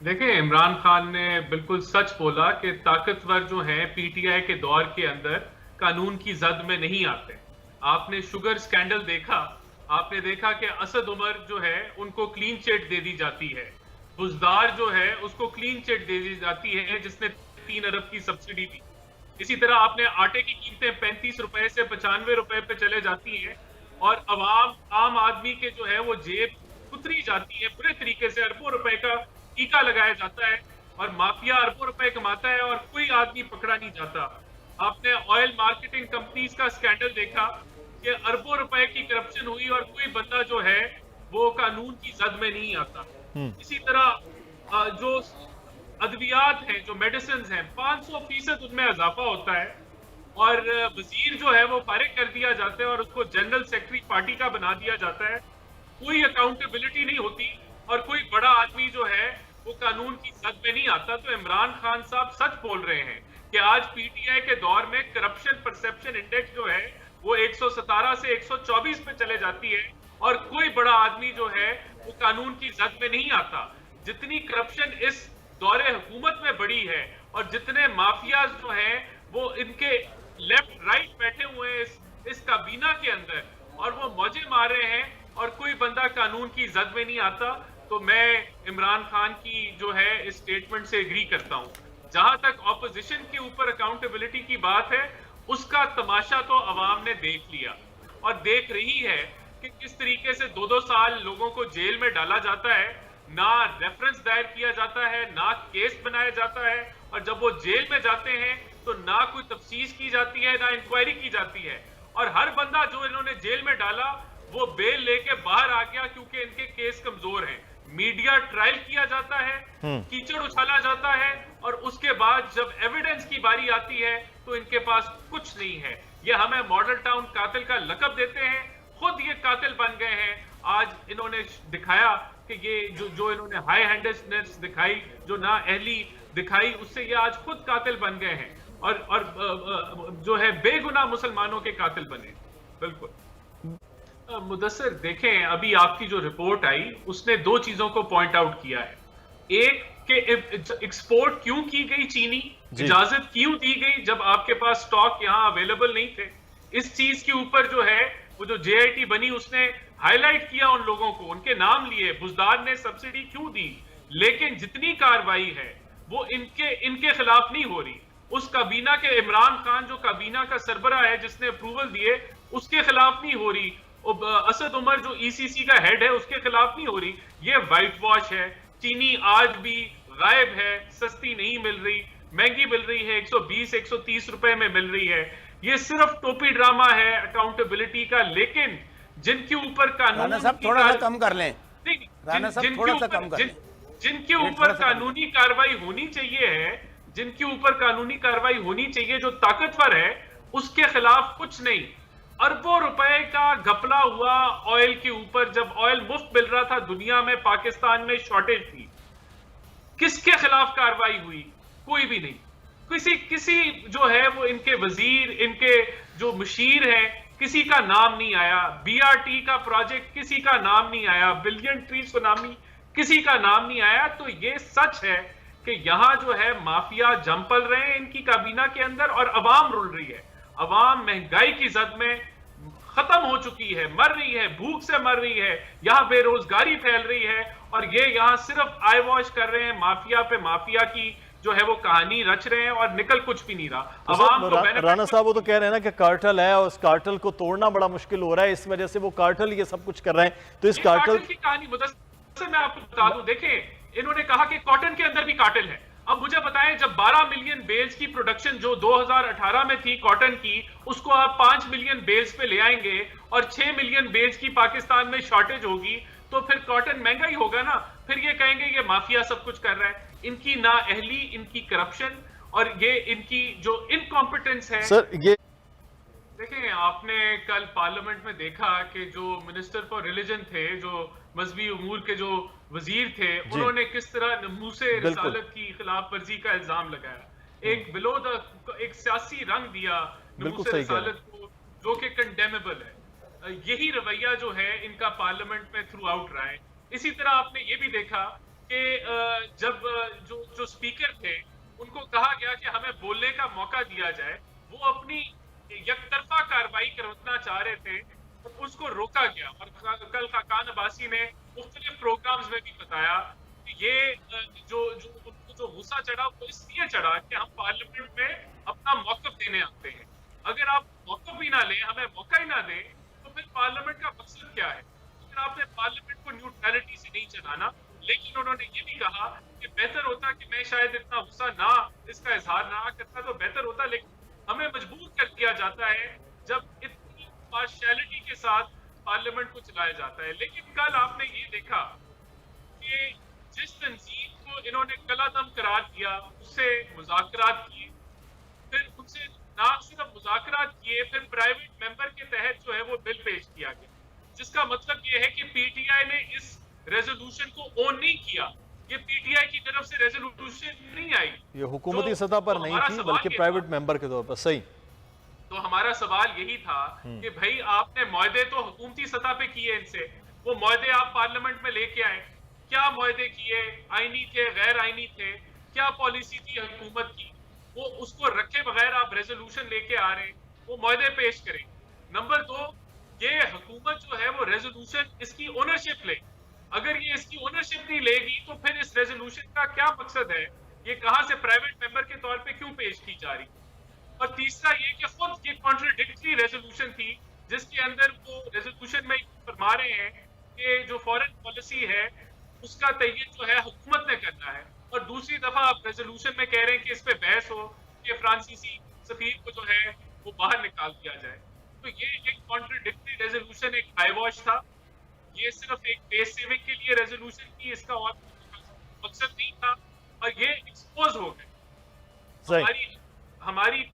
देखिए, इमरान खान ने बिल्कुल सच बोला कि ताकतवर जो हैं पीटीआई के दौर के अंदर कानून की जद में नहीं आते। आपने शुगर स्कैंडल देखा, आपने देखा कि असद उमर जो है उनको क्लीन चिट दे दी जाती है, बुजदार जो है उसको क्लीन चिट दे दी जाती है जिसने 3 अरब की सब्सिडी दी। इसी तरह आपने आटे की कीमतें 35 रुपए से 95 रुपए पे चले जाती हैं और आम आदमी के जो है वो जेब कुतरी जाती है बुरे तरीके से। अरबों रुपए का टीका लगाया जाता है और माफिया अरबों रुपए कमाता है और कोई आदमी पकड़ा नहीं जाता। आपने ऑयल मार्केटिंग कंपनीज का स्कैंडल देखा कि अरबों रुपए की करप्शन हुई और कोई बंदा जो है वो कानून की जद में नहीं आता। हम्म। इसी तरह जो अद्वियात हैं, जो मेडिसिन हैं, 500% उनमें इजाफा होता है और वजीर जो है वो फारिग कर दिया जाता है और उसको जनरल सेक्रेटरी पार्टी का बना दिया जाता है। कोई अकाउंटेबिलिटी नहीं होती और कोई बड़ा आदमी जो है वो कानून की जद में नहीं आता। तो इमरान खान साहब सच बोल रहे हैं कि आज पीटीआई के दौर में करप्शन परसेप्शन इंडेक्स जो है वो 117 से 124 पे चले जाती है और कोई बड़ा आदमी जो है वो कानून की जद में नहीं आता। जितनी करप्शन इस दौरे हुकूमत में बढ़ी है और जितने माफियाज जो हैं वो इनके लेफ्ट राइट बैठे हुए हैं इस काबीना के अंदर और वो मौजे मार रहे हैं और कोई बंदा कानून की जद में नहीं आता। तो मैं इमरान खान की जो है इस स्टेटमेंट से एग्री करता हूं। जहां तक ऑपोजिशन के ऊपर अकाउंटेबिलिटी की बात है, उसका तमाशा तो अवाम ने देख लिया और देख रही है कि किस तरीके से 2-2 साल लोगों को जेल में डाला जाता है, ना रेफरेंस दायर किया जाता है, ना केस बनाया जाता है और जब वो जेल में जाते हैं तो ना कोई तफ्तीश की जाती है, ना इंक्वायरी की जाती है और हर बंदा जो इन्होंने जेल में डाला वो बेल लेके बाहर आ गया क्योंकि इनके केस कमजोर हैं। मीडिया ट्रायल किया जाता है, कीचड़ उछाला जाता है और उसके बाद जब एविडेंस की बारी आती है तो इनके पास कुछ नहीं है। ये हमें मॉडल टाउन कातिल का लकब देते हैं, खुद ये कातिल बन गए हैं। आज इन्होंने दिखाया कि ये जो इन्होंने हाई हैंडेडनेस दिखाई, जो ना अहली दिखाई, उससे ये आज खुद कातिल बन गए हैं और जो है बेगुनाह मुसलमानों के कातिल बने। बिल्कुल। मुदस्सिर, देखें अभी आपकी जो रिपोर्ट आई उसने 2 चीजों को पॉइंट आउट किया है। एक कि एक्सपोर्ट क्यों की गई चीनी, इजाजत क्यों दी गई जब आपके पास स्टॉक यहां अवेलेबल नहीं थे। इस चीज के ऊपर जो है वो जो जेआईटी बनी उसने हाईलाइट किया उन लोगों को, उनके नाम लिए, बुजदार ने सब्सिडी क्यों दी। लेकिन जितनी कार्रवाई है वो इनके खिलाफ नहीं हो रही। उस काबीना के इमरान खान जो काबीना का सरबरा है जिसने अप्रूवल दिए उसके खिलाफ नहीं हो रही। असद उमर जो ईसीसी का हेड है उसके खिलाफ नहीं हो रही। ये व्हाइट वॉश है। चीनी आज भी गायब है, सस्ती नहीं मिल रही, महंगी मिल रही है, 120-130 रुपए में मिल रही है। ये सिर्फ टोपी ड्रामा है अकाउंटेबिलिटी का। लेकिन जिनके ऊपर कानून, राणा साहब थोड़ा सा कम कर लें, राणा साहब थोड़ा सा कम कर लें। जिनके ऊपर कानूनी कार्रवाई होनी चाहिए है, जिनके ऊपर कानूनी कार्रवाई होनी चाहिए, जो ताकतवर है, उसके खिलाफ कुछ नहीं। अरबों रुपए का घपला हुआ ऑयल के ऊपर। जब ऑयल मुफ्त मिल रहा था दुनिया में, पाकिस्तान में शॉर्टेज थी, किसके खिलाफ कार्रवाई हुई? कोई भी नहीं। किसी जो है वो इनके वजीर, इनके जो मुशीर हैं, किसी का नाम नहीं आया। बीआरटी का प्रोजेक्ट किसी का नाम नहीं आया, बिलियन ट्री सुनामी किसी का नाम नहीं आया। तो ये सच है कि यहां जो है माफिया जम पल रहे हैं इनकी काबीना के अंदर और अवाम रुल रही है। अवाम महंगाई की जद में खत्म हो चुकी है, मर रही है, भूख से मर रही है, यहां बेरोजगारी फैल रही है और ये यहां सिर्फ आई वॉश कर रहे हैं, माफिया पे माफिया की जो है वो कहानी रच रहे हैं और निकल कुछ भी नहीं रहा। तो अवाम को राणा साहब वो तो कह रहे हैं ना कि कार्टेल है और उस कार्टेल को तोड़ना बड़ा मुश्किल हो रहा है, इस वजह से वो कार्टेल ये सब कुछ कर रहे हैं। तो इस कार्टेल की कहानी मुदस्सिर मैं आपको बता दूं। देखें, इन्होंने कहा कि कॉटन के अंदर भी कार्टेल है। अब मुझे बताएं, जब 12 मिलियन बेल्स की प्रोडक्शन जो 2018 में थी कॉटन की, उसको आप 5 मिलियन बेल्स पे ले आएंगे और 6 मिलियन बेल्स की पाकिस्तान में शॉर्टेज होगी, तो फिर कॉटन महंगा ही होगा ना। फिर ये कहेंगे ये माफिया सब कुछ कर रहा है। इनकी नाअहली, इनकी करप्शन और ये इनकी जो इनकॉम्पिटेंस है। सर ये देखें, आपने कल पार्लियामेंट में देखा कि जो मिनिस्टर फॉर रिलीजन थे, जो मजहबी उमूर के जो वजीर थे, उन्होंने किस तरह नमूसे रिसालत की खिलाफ वर्जी का इल्जाम लगाया। एक बिलो द एक सियासी रंग दिया नमूसे रिसालत को, जो कि कंडेमेबल है। यही रवैया जो है इनका पार्लियामेंट में थ्रू आउट रहा है। इसी तरह आपने ये भी देखा कि जब जो स्पीकर थे उनको कहा गया कि हमें बोलने का मौका दिया जाए, वो अपनी यकतरफा कार्रवाई करना चाह रहे थे, तो उसको रोका गया। और कल खाकान अब्बासी ने मुख्तलिफ प्रोग्राम्स में भी बताया कि ये उनको जो गुस्सा चढ़ा वो इसलिए चढ़ा कि हम पार्लियामेंट में अपना मौक़िफ़ देने आते हैं। अगर आप मौक़िफ़ भी ना लें, हमें मौका ही ना दें, तो फिर पार्लियामेंट का मकसद क्या है? फिर आपने पार्लियामेंट को न्यूट्रलिटी से नहीं चलाना। लेकिन उन्होंने ये भी कहा कि बेहतर होता कि मैं शायद इतना गुस्सा ना, इसका इजहार ना करता तो बेहतर होता, लेकिन हमें मजबूर कर दिया जाता है जब इतनी पार्शियलिटी के साथ पार्लियामेंट को चलाया जाता है। लेकिन कल आपने ये देखा कि जिस तंजीम को इन्होंने कलादम करार दिया, उससे मुज़ाकरात किए, फिर उनसे ना सिर्फ मुज़ाकरात किए, फिर प्राइवेट मेंबर के तहत जो है वो बिल पेश किया गया, जिसका मतलब ये है कि पीटीआई ने इस रेजोल्यूशन को ऑन नहीं किया। ये पीटीआई की तरफ से रेजोल्यूशन नहीं आई, ये हुकूमती सतह पर नहीं थी बल्कि प्राइवेट मेंबर के तौर पर। सही। तो हमारा सवाल यही था कि भाई आपने मुआहदे तो हुकूमती सतह पे किए इनसे, वो मुआहदे आप पार्लियामेंट में लेके आए, क्या मुआहदे किए? आईनी थे, गैर आईनी थे? क्या पॉलिसी थी हुकूमत की? वो उसको रखे बगैर आप रेजोल्यूशन लेके आ रहे हैं, वो मुआहदे पेश करें। नंबर 2, ये हुकूमत जो है वो रेजोल्यूशन इसकी ओनरशिप ले। अगर ये इसकी ओनरशिप नहीं लेगी तो फिर इस रेजोल्यूशन का क्या मकसद है? ये कहां से प्राइवेट मेंबर के तौर पे क्यों पेश की जा रही? और तीसरा ये कि खुद ये कॉन्ट्रडिक्टरी रेजोल्यूशन थी, जिसके अंदर वो रेजोल्यूशन में फरमा रहे हैं कि जो फॉरेन पॉलिसी है उसका तयन जो है हुकूमत ने करना है, और दूसरी दफा आप रेजोल्यूशन में कह रहे हैं कि इस पे बहस हो कि फ्रांसीसी सफीर को जो है वो बाहर निकाल दिया जाए। तो ये एक कॉन्ट्रडिक्टरी रेजोल्यूशन, एक हाईवॉश था। ये सिर्फ एक फेस सेविंग के लिए रेजोल्यूशन की, इसका और मकसद नहीं था, और ये एक्सपोज हो गए। हमारी